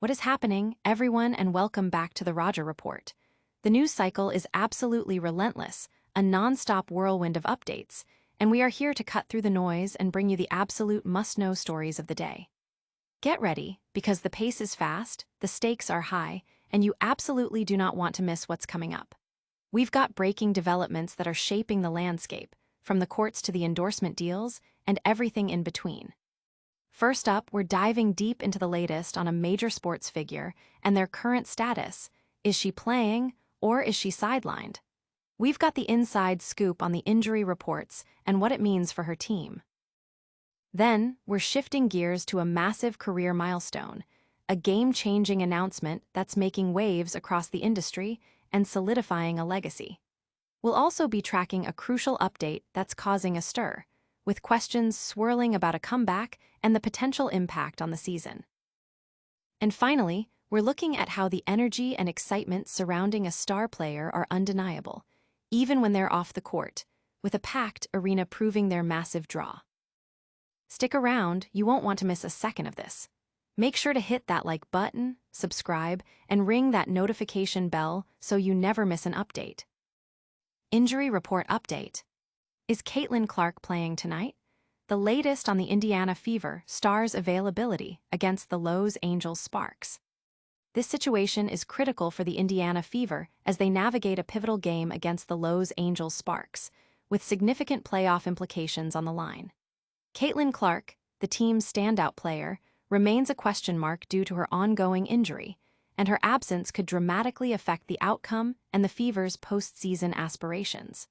What is happening, everyone, and welcome back to the Roger Report. The news cycle is absolutely relentless, a non-stop whirlwind of updates, and we are here to cut through the noise and bring you the absolute must-know stories of the day. Get ready, because the pace is fast, the stakes are high, and you absolutely do not want to miss what's coming up. We've got breaking developments that are shaping the landscape, from the courts to the endorsement deals, and everything in between. First up, we're diving deep into the latest on a major sports figure and their current status. Is she playing, or is she sidelined? We've got the inside scoop on the injury reports and what it means for her team. Then, we're shifting gears to a massive career milestone, a game-changing announcement that's making waves across the industry and solidifying a legacy. We'll also be tracking a crucial update that's causing a stir, with questions swirling about a comeback and the potential impact on the season. And finally, we're looking at how the energy and excitement surrounding a star player are undeniable, even when they're off the court, with a packed arena proving their massive draw. Stick around, you won't want to miss a second of this. Make sure to hit that like button, subscribe, and ring that notification bell so you never miss an update. Injury Report Update. Is Caitlin Clark playing tonight? The latest on the Indiana Fever star's availability against the Los Angeles Sparks. This situation is critical for the Indiana Fever as they navigate a pivotal game against the Los Angeles Sparks, with significant playoff implications on the line. Caitlin Clark, the team's standout player, remains a question mark due to her ongoing injury, and her absence could dramatically affect the outcome and the Fever's postseason aspirations.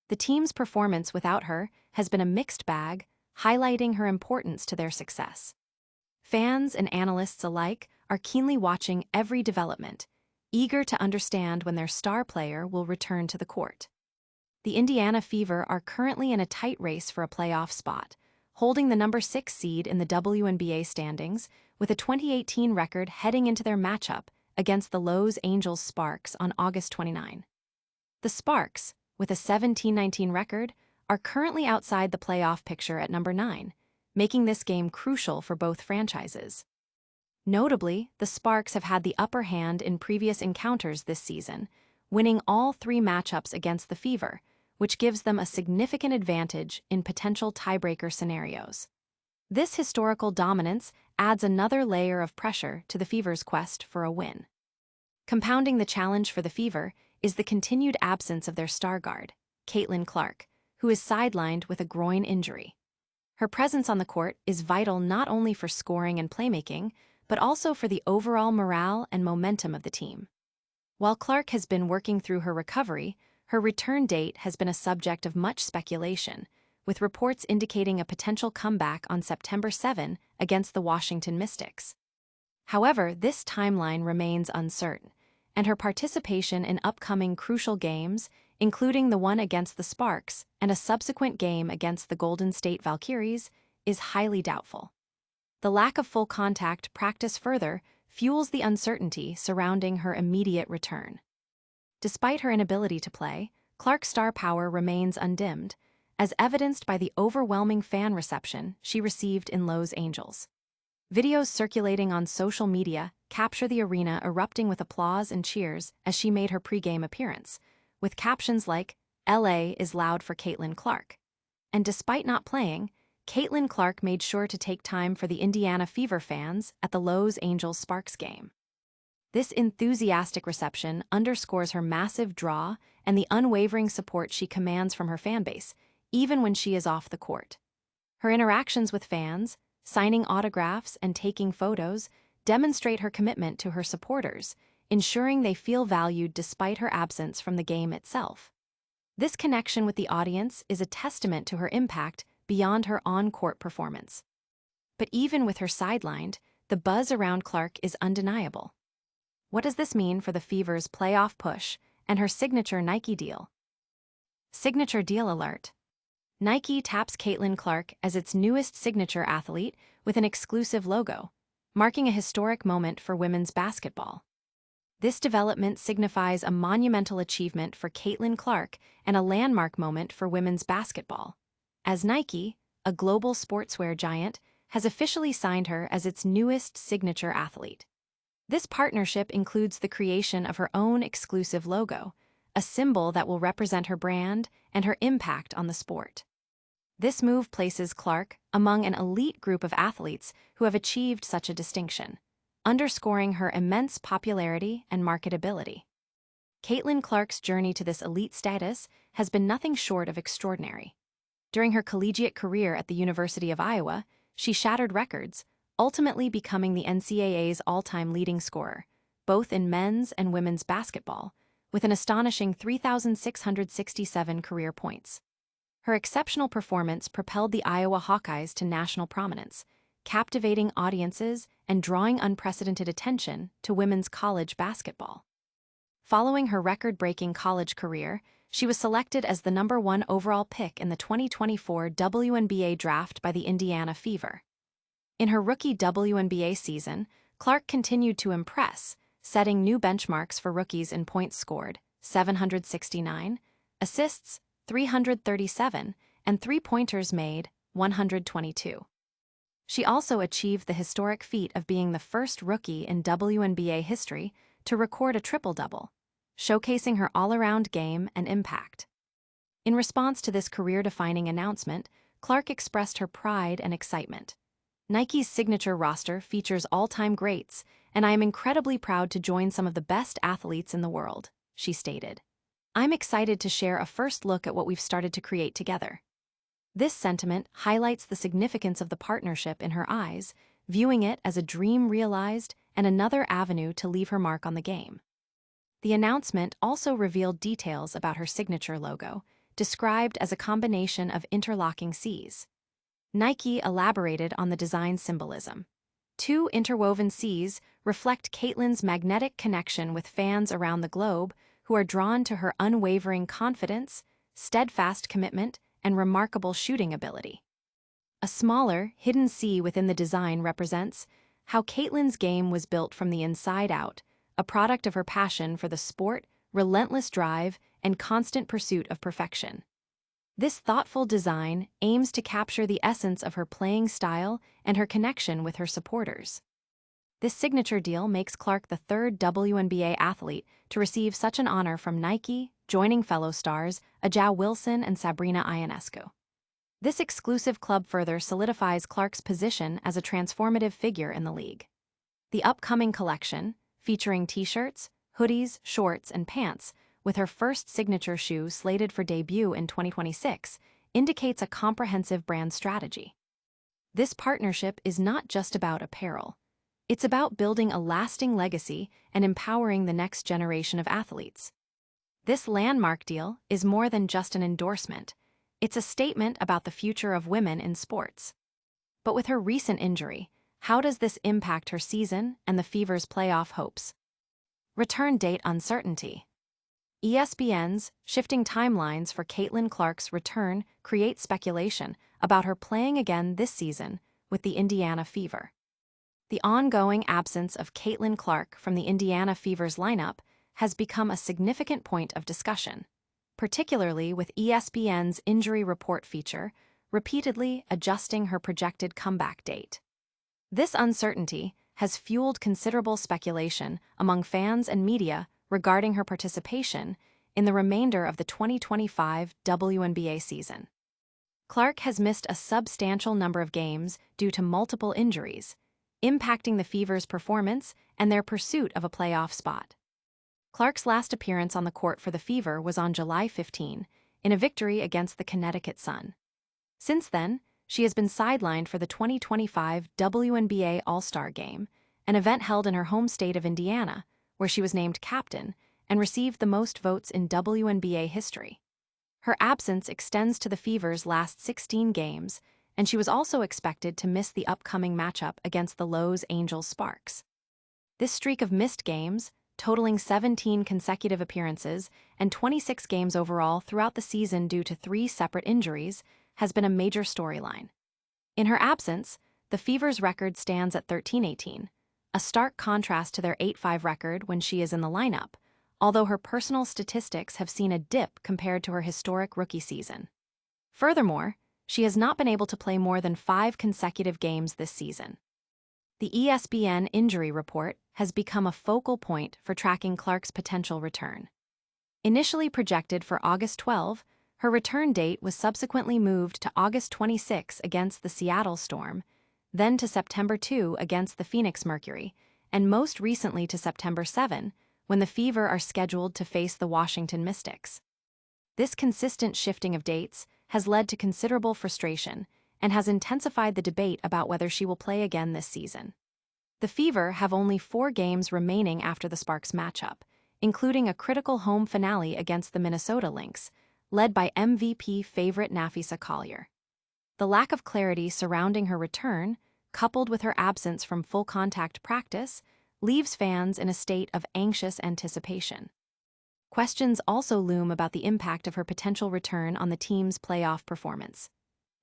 The team's performance without her has been a mixed bag, highlighting her importance to their success. Fans and analysts alike are keenly watching every development, eager to understand when their star player will return to the court. The Indiana Fever are currently in a tight race for a playoff spot, holding the number 6 seed in the WNBA standings with a 2018 record heading into their matchup against the Los Angeles Sparks on August 29. The Sparks, with a 17-19 record, are currently outside the playoff picture at number 9, making this game crucial for both franchises. Notably, the Sparks have had the upper hand in previous encounters this season, winning all 3 matchups against the Fever, which gives them a significant advantage in potential tiebreaker scenarios. This historical dominance adds another layer of pressure to the Fever's quest for a win. Compounding the challenge for the Fever is the continued absence of their star guard, Caitlin Clark, who is sidelined with a groin injury. Her presence on the court is vital not only for scoring and playmaking, but also for the overall morale and momentum of the team. While Clark has been working through her recovery, her return date has been a subject of much speculation, with reports indicating a potential comeback on September 7 against the Washington Mystics. However, this timeline remains uncertain, and her participation in upcoming crucial games, including the one against the Sparks and a subsequent game against the Golden State Valkyries, is highly doubtful. The lack of full contact practice further fuels the uncertainty surrounding her immediate return. Despite her inability to play, Clark's star power remains undimmed, as evidenced by the overwhelming fan reception she received in Los Angeles. Videos circulating on social media capture the arena erupting with applause and cheers as she made her pregame appearance, with captions like, "LA is loud for Caitlin Clark." And despite not playing, Caitlin Clark made sure to take time for the Indiana Fever fans at the Los Angeles Sparks game. This enthusiastic reception underscores her massive draw and the unwavering support she commands from her fanbase, even when she is off the court. Her interactions with fans, signing autographs and taking photos, demonstrate her commitment to her supporters, ensuring they feel valued despite her absence from the game itself. This connection with the audience is a testament to her impact beyond her on-court performance. But even with her sidelined, the buzz around Clark is undeniable. What does this mean for the Fever's playoff push and her signature Nike deal? Signature deal alert. Nike taps Caitlin Clark as its newest signature athlete with an exclusive logo, marking a historic moment for women's basketball. This development signifies a monumental achievement for Caitlin Clark and a landmark moment for women's basketball, as Nike, a global sportswear giant, has officially signed her as its newest signature athlete. This partnership includes the creation of her own exclusive logo, a symbol that will represent her brand and her impact on the sport. This move places Clark among an elite group of athletes who have achieved such a distinction, underscoring her immense popularity and marketability. Caitlin Clark's journey to this elite status has been nothing short of extraordinary. During her collegiate career at the University of Iowa, she shattered records, ultimately becoming the NCAA's all-time leading scorer, both in men's and women's basketball, with an astonishing 3,667 career points. Her exceptional performance propelled the Iowa Hawkeyes to national prominence, captivating audiences and drawing unprecedented attention to women's college basketball. Following her record-breaking college career, she was selected as the #1 overall pick in the 2024 WNBA draft by the Indiana Fever. In her rookie WNBA season, Clark continued to impress, setting new benchmarks for rookies in points scored, 769, assists, 337, and three-pointers made, 122. She also achieved the historic feat of being the first rookie in WNBA history to record a triple-double, showcasing her all-around game and impact. In response to this career-defining announcement, Clark expressed her pride and excitement. Nike's signature roster features all-time greats, and I am incredibly proud to join some of the best athletes in the world, she stated. I'm excited to share a first look at what we've started to create together. This sentiment highlights the significance of the partnership in her eyes, viewing it as a dream realized and another avenue to leave her mark on the game. The announcement also revealed details about her signature logo, described as a combination of interlocking Cs. Nike elaborated on the design symbolism. Two interwoven Cs reflect Caitlin's magnetic connection with fans around the globe who are drawn to her unwavering confidence, steadfast commitment, and remarkable shooting ability. A smaller, hidden C within the design represents how Caitlin's game was built from the inside out, a product of her passion for the sport, relentless drive, and constant pursuit of perfection. This thoughtful design aims to capture the essence of her playing style and her connection with her supporters. This signature deal makes Clark the third WNBA athlete to receive such an honor from Nike, joining fellow stars A'ja Wilson and Sabrina Ionescu. This exclusive club further solidifies Clark's position as a transformative figure in the league. The upcoming collection, featuring t-shirts, hoodies, shorts, and pants, with her first signature shoe slated for debut in 2026, indicates a comprehensive brand strategy. This partnership is not just about apparel. It's about building a lasting legacy and empowering the next generation of athletes. This landmark deal is more than just an endorsement. It's a statement about the future of women in sports. But with her recent injury, how does this impact her season and the Fever's playoff hopes? Return date uncertainty. ESPN's shifting timelines for Caitlin Clark's return create speculation about her playing again this season with the Indiana Fever. The ongoing absence of Caitlin Clark from the Indiana Fever's lineup has become a significant point of discussion, particularly with ESPN's injury report feature repeatedly adjusting her projected comeback date. This uncertainty has fueled considerable speculation among fans and media regarding her participation in the remainder of the 2025 WNBA season. Clark has missed a substantial number of games due to multiple injuries, impacting the Fever's performance and their pursuit of a playoff spot. Clark's last appearance on the court for the Fever was on July 15, in a victory against the Connecticut Sun. Since then, she has been sidelined for the 2025 WNBA All-Star Game, an event held in her home state of Indiana, where she was named captain and received the most votes in WNBA history. Her absence extends to the Fever's last 16 games, and she was also expected to miss the upcoming matchup against the Los Angeles Sparks. This streak of missed games, totaling 17 consecutive appearances and 26 games overall throughout the season due to 3 separate injuries, has been a major storyline. In her absence, the Fever's record stands at 13-18, a stark contrast to their 8-5 record when she is in the lineup, although her personal statistics have seen a dip compared to her historic rookie season. Furthermore, she has not been able to play more than 5 consecutive games this season. The ESPN injury report has become a focal point for tracking Clark's potential return. Initially projected for August 12, her return date was subsequently moved to August 26 against the Seattle Storm, then to September 2 against the Phoenix Mercury, and most recently to September 7, when the Fever are scheduled to face the Washington Mystics. This consistent shifting of dates has led to considerable frustration and has intensified the debate about whether she will play again this season. The Fever have only 4 games remaining after the Sparks matchup, including a critical home finale against the Minnesota Lynx, led by MVP favorite Napheesa Collier. The lack of clarity surrounding her return, coupled with her absence from full-contact practice, leaves fans in a state of anxious anticipation. Questions also loom about the impact of her potential return on the team's playoff performance.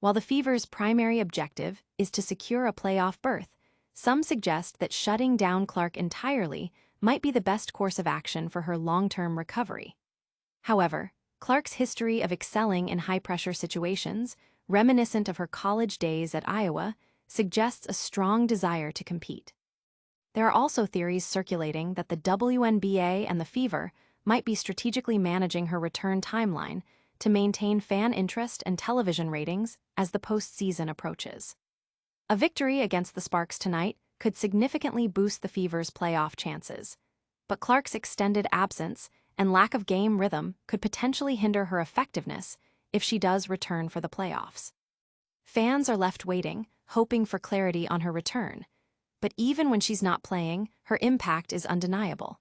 While the Fever's primary objective is to secure a playoff berth, some suggest that shutting down Clark entirely might be the best course of action for her long-term recovery. However, Clark's history of excelling in high-pressure situations, reminiscent of her college days at Iowa, suggests a strong desire to compete. There are also theories circulating that the WNBA and the Fever might be strategically managing her return timeline to maintain fan interest and television ratings as the postseason approaches. A victory against the Sparks tonight could significantly boost the Fever's playoff chances, but Clark's extended absence and lack of game rhythm could potentially hinder her effectiveness if she does return for the playoffs. Fans are left waiting, hoping for clarity on her return, but even when she's not playing, her impact is undeniable.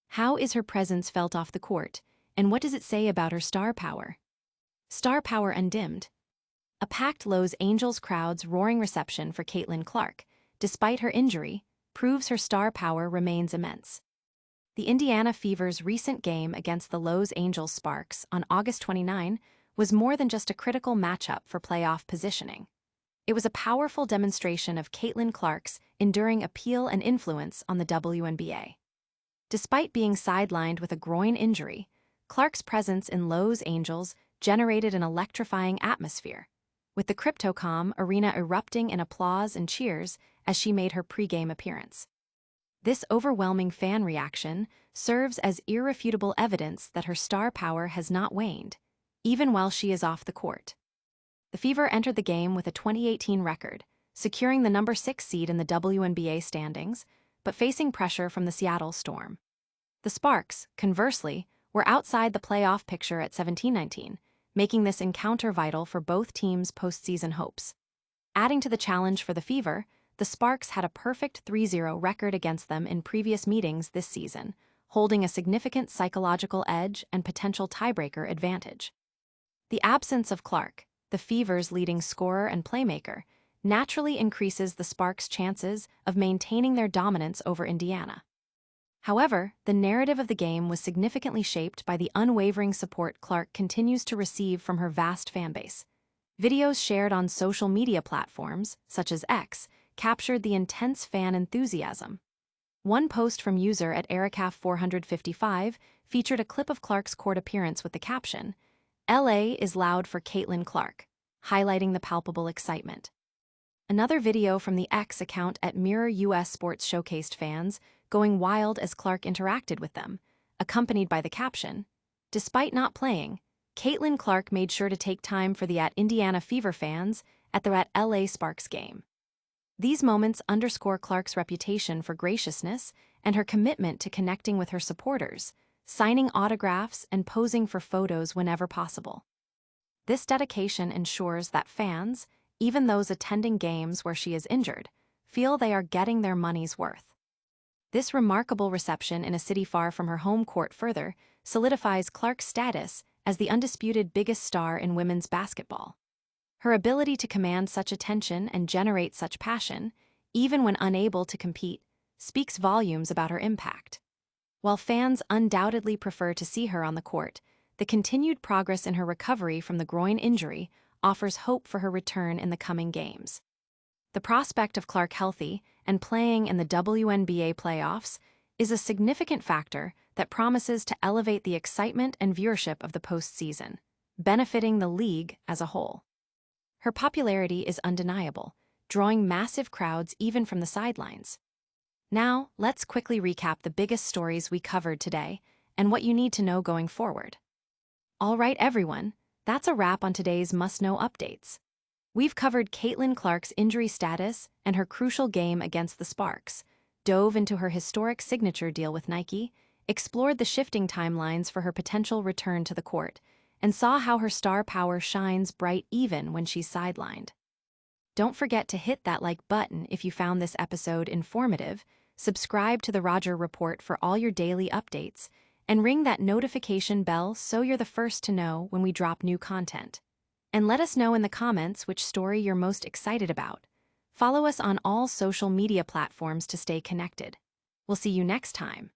How is her presence felt off the court, and what does it say about her star power? Star power undimmed. A packed Los Angeles crowd's roaring reception for Caitlin Clark, despite her injury, proves her star power remains immense. The Indiana Fever's recent game against the Los Angeles Sparks on August 29 was more than just a critical matchup for playoff positioning. It was a powerful demonstration of Caitlin Clark's enduring appeal and influence on the WNBA. Despite being sidelined with a groin injury, Clark's presence in Los Angeles generated an electrifying atmosphere, with the Crypto.com arena erupting in applause and cheers as she made her pregame appearance. This overwhelming fan reaction serves as irrefutable evidence that her star power has not waned, even while she is off the court. The Fever entered the game with a 2018 record, securing the number 6 seed in the WNBA standings, but facing pressure from the Seattle Storm. The Sparks, conversely, were outside the playoff picture at 17-19, making this encounter vital for both teams' postseason hopes. Adding to the challenge for the Fever, the Sparks had a perfect 3-0 record against them in previous meetings this season, holding a significant psychological edge and potential tiebreaker advantage. The absence of Clark, the Fever's leading scorer and playmaker, naturally increases the Sparks' chances of maintaining their dominance over Indiana. However, the narrative of the game was significantly shaped by the unwavering support Clark continues to receive from her vast fanbase. Videos shared on social media platforms, such as X, captured the intense fan enthusiasm. One post from user at Ericaf455 featured a clip of Clark's court appearance with the caption, "LA is loud for Caitlin Clark," highlighting the palpable excitement. Another video from the X account at Mirror US Sports showcased fans going wild as Clark interacted with them, accompanied by the caption, "Despite not playing, Caitlin Clark made sure to take time for the Indiana Fever fans at the LA Sparks game." These moments underscore Clark's reputation for graciousness and her commitment to connecting with her supporters, signing autographs and posing for photos whenever possible. This dedication ensures that fans, even those attending games where she is injured, feel they are getting their money's worth. This remarkable reception in a city far from her home court further solidifies Clark's status as the undisputed biggest star in women's basketball. Her ability to command such attention and generate such passion, even when unable to compete, speaks volumes about her impact. While fans undoubtedly prefer to see her on the court, the continued progress in her recovery from the groin injury offers hope for her return in the coming games. The prospect of Clark healthy and playing in the WNBA playoffs is a significant factor that promises to elevate the excitement and viewership of the postseason, benefiting the league as a whole. Her popularity is undeniable, drawing massive crowds even from the sidelines. Now, let's quickly recap the biggest stories we covered today and what you need to know going forward. All right, everyone, that's a wrap on today's must-know updates. We've covered Caitlin Clark's injury status and her crucial game against the Sparks, dove into her historic signature deal with Nike, explored the shifting timelines for her potential return to the court, and saw how her star power shines bright even when she's sidelined. Don't forget to hit that like button if you found this episode informative, subscribe to the Roger Report for all your daily updates, and ring that notification bell so you're the first to know when we drop new content. And let us know in the comments which story you're most excited about. Follow us on all social media platforms to stay connected. We'll see you next time.